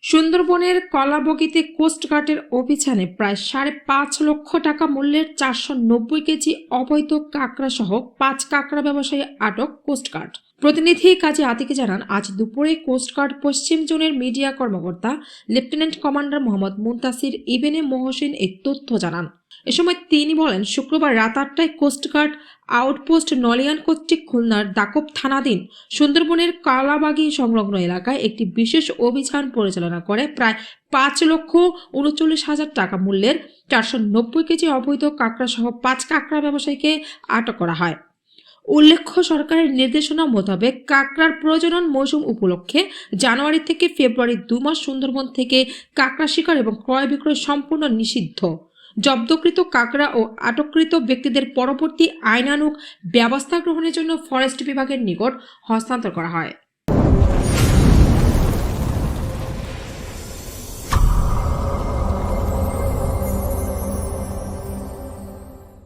সুন্দরবনের কলাবগীতে কোস্টগার্ডের অভিযানে প্রায় 5.5 লক্ষ টাকা মূল্যের 490 কেজি অবৈধ কাঁকড়া সহ 5 কাঁকড়া ব্যবসায়ী আটক কোস্টগার্ড। প্রতিনিধি কাজী আতিকে জানান, আজ দুপুরে কোস্টগার্ড পশ্চিম জোনের মিডিয়া কর্মকর্তা লেফটেন্যান্ট কমান্ডার মোহাম্মদ মুনতাসির ইবেনে মহসিন এই তথ্য জানান। এ সময় তিনি বলেন, শুক্রবার রাত 8টায় কোস্টগার্ড আউটপোস্ট নলিয়ান কর্তৃক খুলনার দাকব থানাধীন সুন্দরবনের কালাবাগী সংলগ্ন এলাকায় একটি বিশেষ অভিযান পরিচালনা করে প্রায় 5,39,000 টাকা মূল্যের 490 কেজি অবৈধ কাঁকড়া সহ 5 কাঁকড়া ব্যবসায়ীকে আটক করা হয়। উল্লেখ্য, সরকারের নির্দেশনা মোতাবেক কাঁকড়ার প্রজনন মৌসুম উপলক্ষে জানুয়ারি থেকে ফেব্রুয়ারি 2 মাস সুন্দরবন থেকে কাঁকড়া শিকার এবং ক্রয় বিক্রয় সম্পূর্ণ নিষিদ্ধ। জব্দকৃত কাঁকড়া ও আটককৃত ব্যক্তিদের পরবর্তী আইনানুগ ব্যবস্থা গ্রহণের জন্য ফরেস্ট বিভাগের নিকট হস্তান্তর করা হয়।